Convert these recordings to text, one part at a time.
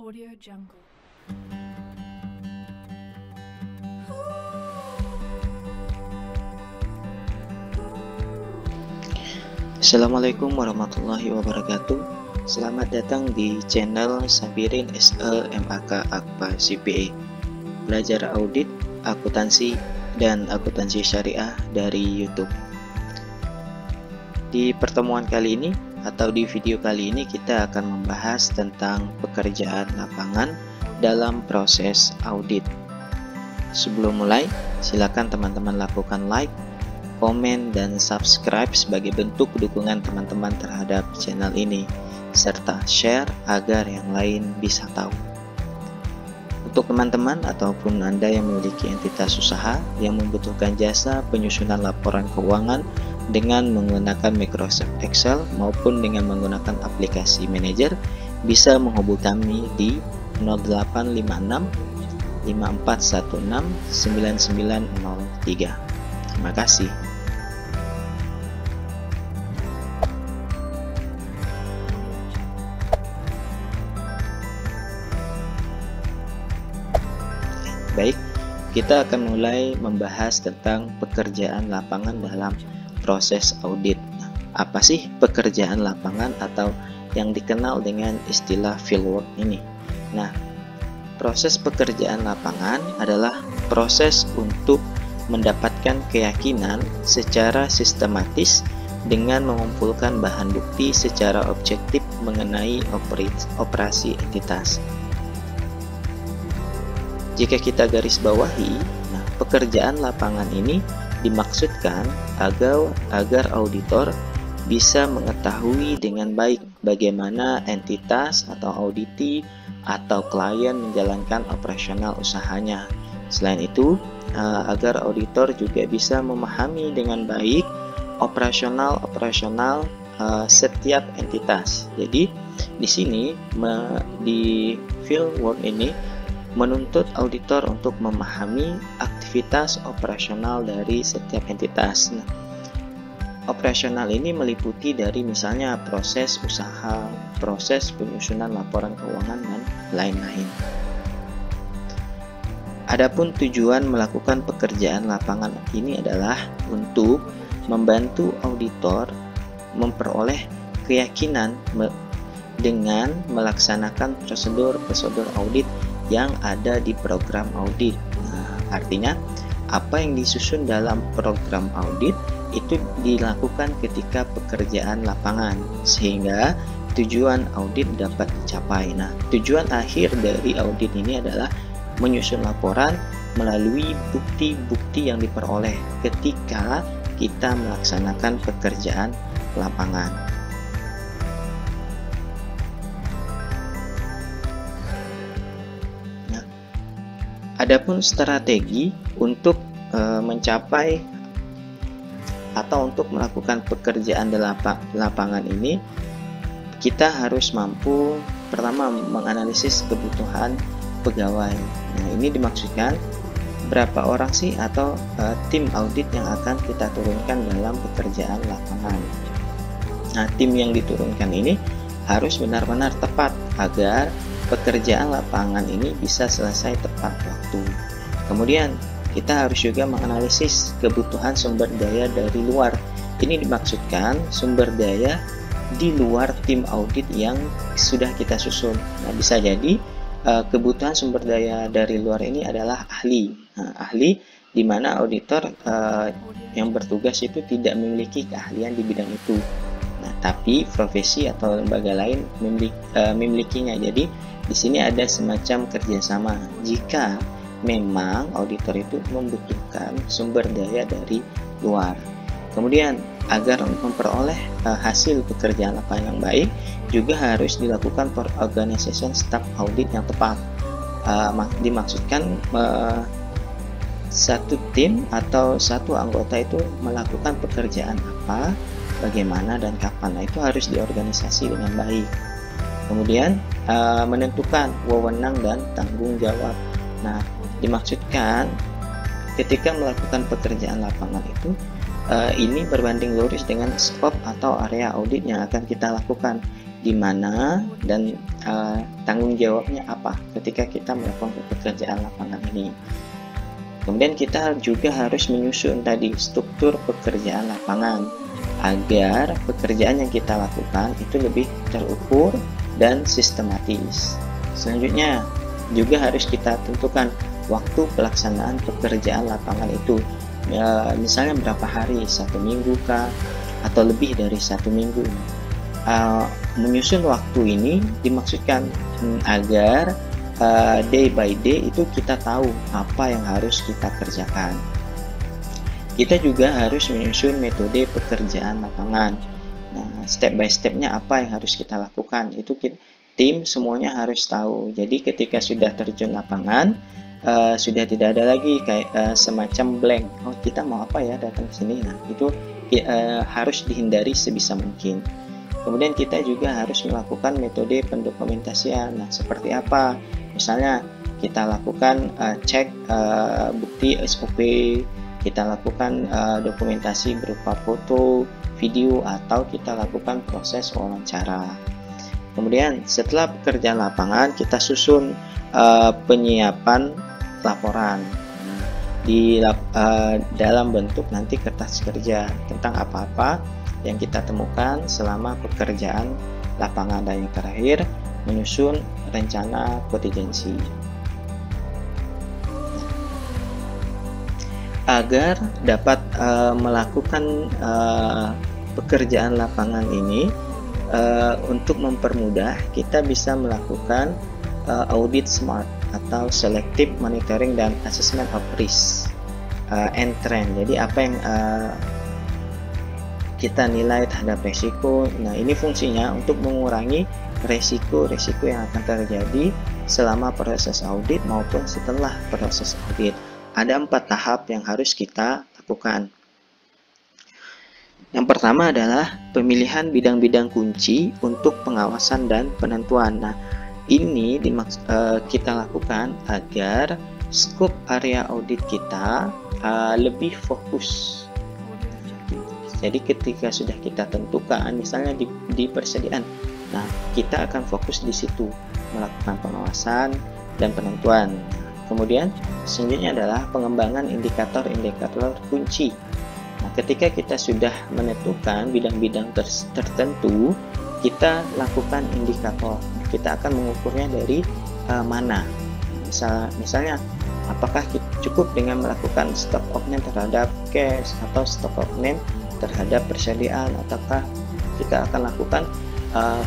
Audio Jungle. Assalamualaikum warahmatullahi wabarakatuh. Selamat datang di channel Sabirin SL MAK Akpa CPA. Belajar audit, akuntansi, dan akuntansi syariah dari YouTube. Di pertemuan kali ini atau di video kali ini kita akan membahas tentang pekerjaan lapangan dalam proses audit. Sebelum mulai, silakan teman-teman lakukan like, komen, dan subscribe sebagai bentuk dukungan teman-teman terhadap channel ini, serta share agar yang lain bisa tahu. Untuk teman-teman ataupun Anda yang memiliki entitas usaha yang membutuhkan jasa penyusunan laporan keuangan dengan menggunakan Microsoft Excel maupun dengan menggunakan aplikasi manajer, bisa menghubungi kami di 0856 5416 9903. Terima kasih. Baik, kita akan mulai membahas tentang pekerjaan lapangan dalam proses audit. Apa sih pekerjaan lapangan atau yang dikenal dengan istilah fieldwork ini? Nah, proses pekerjaan lapangan adalah proses untuk mendapatkan keyakinan secara sistematis dengan mengumpulkan bahan bukti secara objektif mengenai operasi entitas. Jika kita garis bawahi, pekerjaan lapangan ini dimaksudkan agar auditor bisa mengetahui dengan baik bagaimana entitas atau auditi atau klien menjalankan operasional usahanya. Selain itu, agar auditor juga bisa memahami dengan baik operasional setiap entitas. Jadi di sini di fieldwork ini menuntut auditor untuk memahami aktivitas operasional dari setiap entitas. Nah, operasional ini meliputi dari misalnya proses usaha, proses penyusunan laporan keuangan, dan lain-lain. Adapun tujuan melakukan pekerjaan lapangan ini adalah untuk membantu auditor memperoleh keyakinan dengan melaksanakan prosedur-prosedur audit yang ada di program audit. Artinya apa yang disusun dalam program audit itu dilakukan ketika pekerjaan lapangan sehingga tujuan audit dapat dicapai. Nah, tujuan akhir dari audit ini adalah menyusun laporan melalui bukti-bukti yang diperoleh ketika kita melaksanakan pekerjaan lapangan. Adapun strategi untuk mencapai atau untuk melakukan pekerjaan di lapangan ini, kita harus mampu pertama menganalisis kebutuhan pegawai. Nah, ini dimaksudkan berapa orang sih atau tim audit yang akan kita turunkan dalam pekerjaan lapangan. Nah, tim yang diturunkan ini harus benar-benar tepat agar pekerjaan lapangan ini bisa selesai tepat waktu. Kemudian kita harus juga menganalisis kebutuhan sumber daya dari luar. Ini dimaksudkan sumber daya di luar tim audit yang sudah kita susun. Nah, bisa jadi kebutuhan sumber daya dari luar ini adalah ahli. Nah, ahli di mana auditor yang bertugas itu tidak memiliki keahlian di bidang itu. Nah, tapi profesi atau lembaga lain memilikinya. Jadi di sini ada semacam kerjasama jika memang auditor itu membutuhkan sumber daya dari luar. Kemudian agar memperoleh hasil pekerjaan lapangan yang baik juga harus dilakukan organization staff audit yang tepat. Dimaksudkan satu tim atau satu anggota itu melakukan pekerjaan apa, bagaimana, dan kapan. Nah, itu harus diorganisasi dengan baik. Kemudian menentukan wewenang dan tanggung jawab. Nah, dimaksudkan ketika melakukan pekerjaan lapangan itu ini berbanding lurus dengan skop atau area audit yang akan kita lakukan. di mana dan tanggung jawabnya apa ketika kita melakukan pekerjaan lapangan ini. Kemudian kita juga harus menyusun tadi struktur pekerjaan lapangan agar pekerjaan yang kita lakukan itu lebih terukur dan sistematis. Selanjutnya juga harus kita tentukan waktu pelaksanaan pekerjaan lapangan itu. Misalnya berapa hari, 1 minggu kah, atau lebih dari 1 minggu. Menyusun waktu ini dimaksudkan agar day by day itu kita tahu apa yang harus kita kerjakan. Kita juga harus menyusun metode pekerjaan lapangan. Nah, step by stepnya apa yang harus kita lakukan, itu tim semuanya harus tahu. Jadi ketika sudah terjun lapangan, sudah tidak ada lagi kayak semacam blank. Oh, kita mau apa ya datang ke sini. Nah, itu harus dihindari sebisa mungkin. Kemudian kita juga harus melakukan metode pendokumentasian. Nah, seperti apa? Misalnya kita lakukan cek bukti SOP, kita lakukan dokumentasi berupa foto, video, atau kita lakukan proses wawancara. Kemudian setelah pekerjaan lapangan, kita susun penyiapan laporan di dalam bentuk nanti kertas kerja tentang apa-apa yang kita temukan selama pekerjaan lapangan. Dan yang terakhir, menyusun rencana kontingensi. Agar dapat melakukan pekerjaan lapangan ini, untuk mempermudah, kita bisa melakukan audit SMART atau Selective Monitoring dan Assessment of Risk and Trend. Jadi apa yang kita nilai terhadap resiko. Nah, ini fungsinya untuk mengurangi resiko-resiko yang akan terjadi selama proses audit maupun setelah proses audit. Ada 4 tahap yang harus kita lakukan. Yang pertama adalah pemilihan bidang-bidang kunci untuk pengawasan dan penentuan. Nah, ini kita lakukan agar skop area audit kita lebih fokus. Jadi ketika sudah kita tentukan, misalnya di persediaan, nah kita akan fokus di situ melakukan pengawasan dan penentuan. Kemudian selanjutnya adalah pengembangan indikator-indikator kunci. Nah, ketika kita sudah menentukan bidang-bidang tertentu, kita lakukan indikator. Kita akan mengukurnya dari mana. Misalnya, apakah cukup dengan melakukan stock of name terhadap cash atau stock of name terhadap persediaan, ataukah kita akan lakukan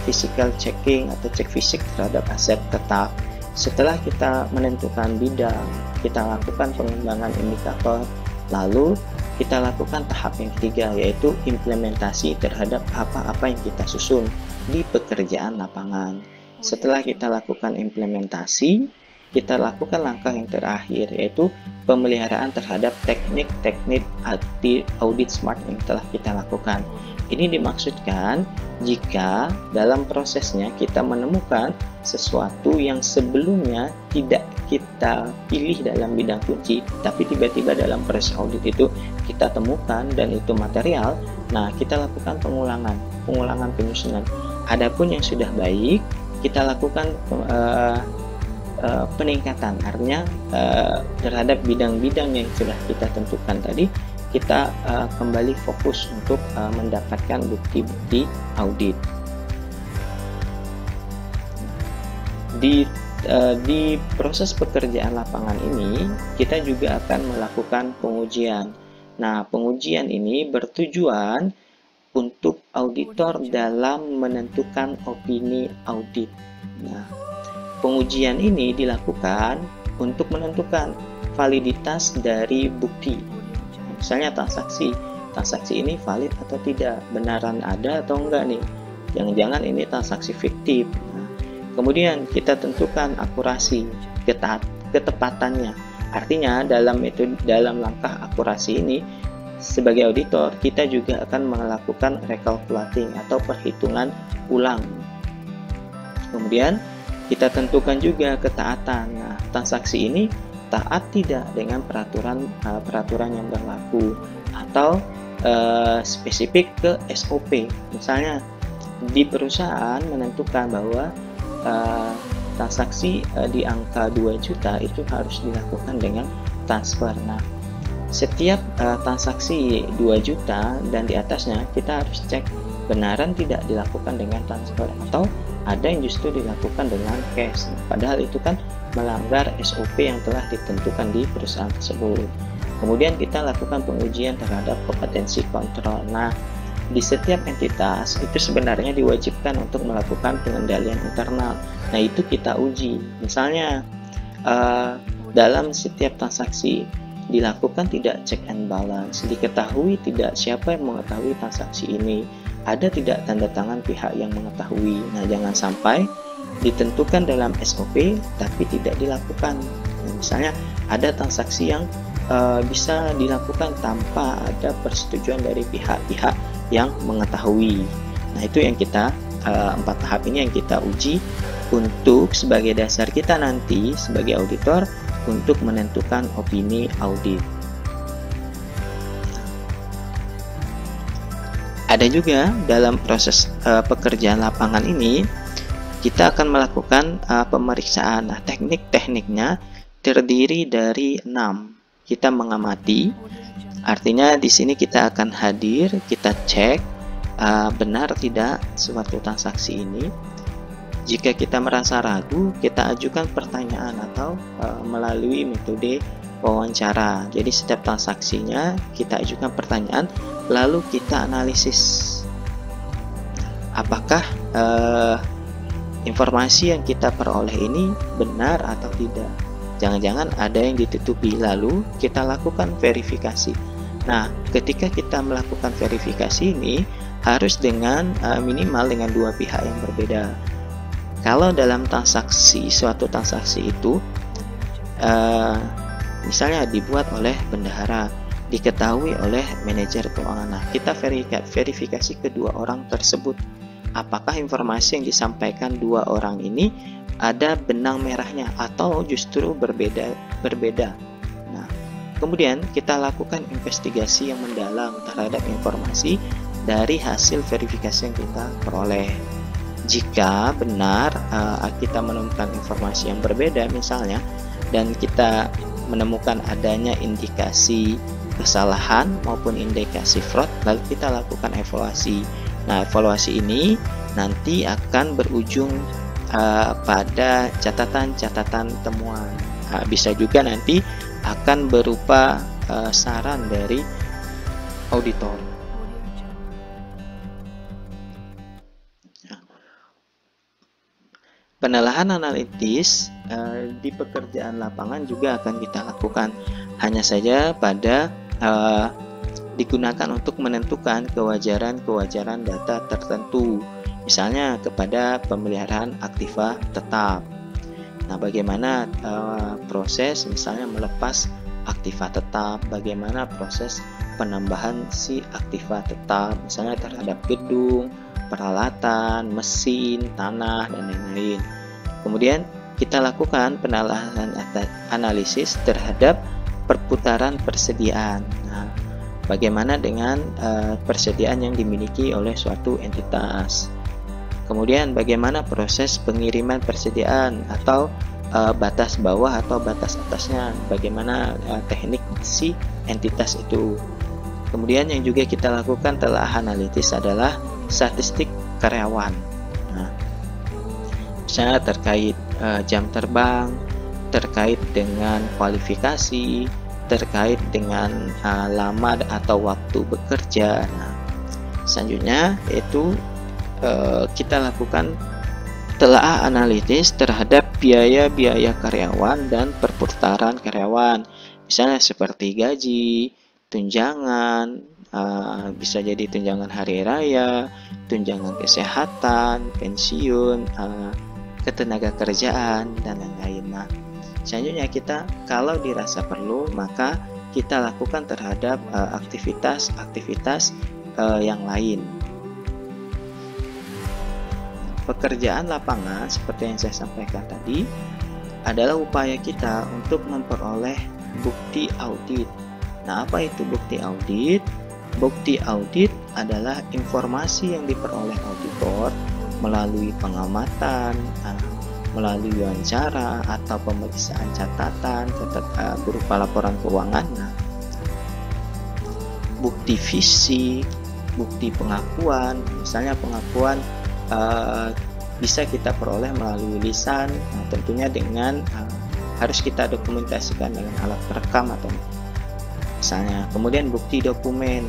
physical checking atau cek fisik terhadap aset tetap. Setelah kita menentukan bidang, kita lakukan pengembangan indikator, lalu kita lakukan tahap yang ketiga, yaitu implementasi terhadap apa-apa yang kita susun di pekerjaan lapangan. Setelah kita lakukan implementasi, kita lakukan langkah yang terakhir, yaitu pemeliharaan terhadap teknik-teknik audit SMART yang telah kita lakukan. Ini dimaksudkan jika dalam prosesnya kita menemukan sesuatu yang sebelumnya tidak kita pilih dalam bidang kunci, tapi tiba-tiba dalam proses audit itu kita temukan dan itu material, nah kita lakukan pengulangan penyusunan. Adapun yang sudah baik, kita lakukan peningkatan, artinya terhadap bidang-bidang yang sudah kita tentukan tadi, kita kembali fokus untuk mendapatkan bukti-bukti audit. Di proses pekerjaan lapangan ini, kita juga akan melakukan pengujian. Nah, pengujian ini bertujuan untuk auditor dalam menentukan opini audit. Nah, pengujian ini dilakukan untuk menentukan validitas dari bukti. Misalnya transaksi ini valid atau tidak, benaran ada atau enggak nih. Jangan-jangan ini transaksi fiktif. Nah, kemudian kita tentukan akurasi, ketepatannya. Artinya dalam langkah akurasi ini, sebagai auditor kita juga akan melakukan recalculating atau perhitungan ulang. Kemudian kita tentukan juga ketaatan. Nah, transaksi ini taat tidak dengan peraturan yang berlaku atau spesifik ke SOP. Misalnya di perusahaan menentukan bahwa transaksi di angka 2 juta itu harus dilakukan dengan transfer. Nah, setiap transaksi 2 juta dan di atasnya kita harus cek benaran tidak dilakukan dengan transfer atau ada yang justru dilakukan dengan cash. Padahal itu kan melanggar SOP yang telah ditentukan di perusahaan tersebut. Kemudian kita lakukan pengujian terhadap kompetensi kontrol. Nah, di setiap entitas itu sebenarnya diwajibkan untuk melakukan pengendalian internal. Nah, itu kita uji. Misalnya dalam setiap transaksi dilakukan tidak check and balance, diketahui tidak siapa yang mengetahui transaksi ini, ada tidak tanda tangan pihak yang mengetahui. Nah, jangan sampai ditentukan dalam SOP tapi tidak dilakukan. Nah, misalnya ada transaksi yang bisa dilakukan tanpa ada persetujuan dari pihak-pihak yang mengetahui. Nah, itu yang kita 4 tahap ini yang kita uji untuk sebagai dasar kita nanti sebagai auditor untuk menentukan opini audit. Ada juga dalam proses pekerjaan lapangan ini kita akan melakukan pemeriksaan. Nah, teknik-tekniknya terdiri dari 6. Kita mengamati, artinya di sini kita akan hadir, kita cek benar tidak suatu transaksi ini. Jika kita merasa ragu, kita ajukan pertanyaan atau melalui metode wawancara. Jadi setiap transaksinya kita ajukan pertanyaan, lalu kita analisis apakah informasi yang kita peroleh ini benar atau tidak. Jangan-jangan ada yang ditutupi, lalu kita lakukan verifikasi. Nah, ketika kita melakukan verifikasi ini harus dengan minimal dengan 2 pihak yang berbeda. Kalau dalam transaksi, suatu transaksi itu misalnya dibuat oleh bendahara, diketahui oleh manajer keuangan. Nah, kita verifikasi kedua orang tersebut. Apakah informasi yang disampaikan 2 orang ini ada benang merahnya atau justru berbeda. Nah, kemudian kita lakukan investigasi yang mendalam terhadap informasi dari hasil verifikasi yang kita peroleh. Jika benar kita menemukan informasi yang berbeda misalnya, dan kita menemukan adanya indikasi kesalahan maupun indikasi fraud, lalu kita lakukan evaluasi. Nah, evaluasi ini nanti akan berujung pada catatan-catatan temuan. Nah, bisa juga nanti akan berupa saran dari auditor. Penelaahan analitis di pekerjaan lapangan juga akan kita lakukan, hanya saja pada digunakan untuk menentukan kewajaran data tertentu, misalnya kepada pemeliharaan aktiva tetap. Nah, bagaimana proses misalnya melepas aktiva tetap, bagaimana proses penambahan si aktiva tetap, misalnya terhadap gedung, peralatan, mesin, tanah, dan lain-lain. Kemudian kita lakukan penelaahan analisis terhadap perputaran persediaan. Nah, bagaimana dengan persediaan yang dimiliki oleh suatu entitas. Kemudian bagaimana proses pengiriman persediaan atau batas bawah atau batas atasnya, bagaimana teknik si entitas itu. Kemudian yang juga kita lakukan telaahan analitis adalah statistik karyawan. Nah, misalnya terkait jam terbang, terkait dengan kualifikasi, terkait dengan lama atau waktu bekerja. Nah, selanjutnya yaitu kita lakukan telaah analitis terhadap biaya-biaya karyawan dan perputaran karyawan, misalnya seperti gaji, tunjangan, bisa jadi tunjangan hari raya, tunjangan kesehatan, pensiun, ketenaga kerjaan, dan lain-lain. Nah, selanjutnya kita kalau dirasa perlu maka kita lakukan terhadap aktivitas-aktivitas yang lain. Pekerjaan lapangan seperti yang saya sampaikan tadi adalah upaya kita untuk memperoleh bukti audit. Nah, apa itu bukti audit? Bukti audit adalah informasi yang diperoleh auditor melalui pengamatan, melalui wawancara atau pemeriksaan catatan berupa laporan keuangan. Bukti fisik, bukti pengakuan, misalnya pengakuan bisa kita peroleh melalui lisan, tentunya dengan harus kita dokumentasikan dengan alat perekam atau misalnya. Kemudian bukti dokumen.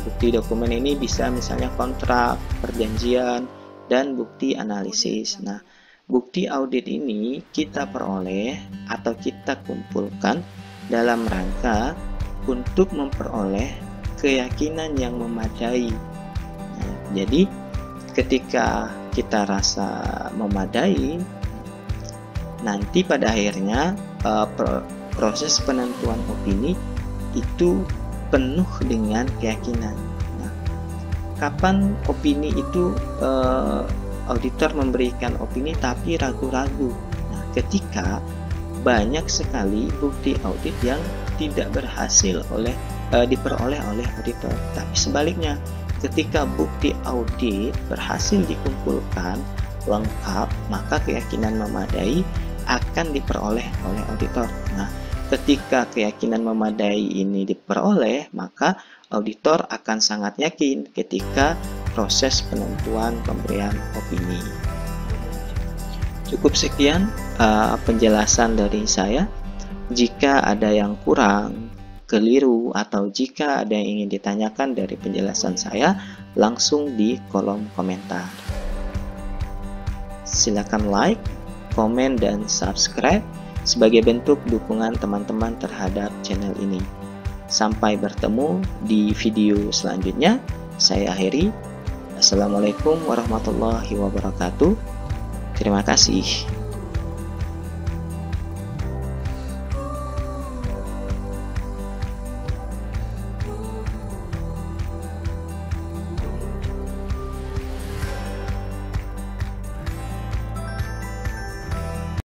Bukti dokumen ini bisa misalnya kontrak, perjanjian, dan bukti analisis. Bukti audit ini kita peroleh atau kita kumpulkan dalam rangka untuk memperoleh keyakinan yang memadai. Jadi ketika kita rasa memadai, nanti pada akhirnya proses penentuan opini itu penuh dengan keyakinan. Kapan opini itu auditor memberikan opini tapi ragu-ragu? Ketika banyak sekali bukti audit yang tidak berhasil diperoleh oleh auditor. Tapi sebaliknya, ketika bukti audit berhasil dikumpulkan lengkap, maka keyakinan memadai akan diperoleh oleh auditor. Ketika keyakinan memadai ini diperoleh, maka auditor akan sangat yakin ketika proses penentuan pemberian opini. Cukup sekian penjelasan dari saya. Jika ada yang kurang, keliru, atau jika ada yang ingin ditanyakan dari penjelasan saya, langsung di kolom komentar. Silakan like, komen, dan subscribe sebagai bentuk dukungan teman-teman terhadap channel ini. Sampai bertemu di video selanjutnya. Saya akhiri. Assalamualaikum warahmatullahi wabarakatuh. Terima kasih.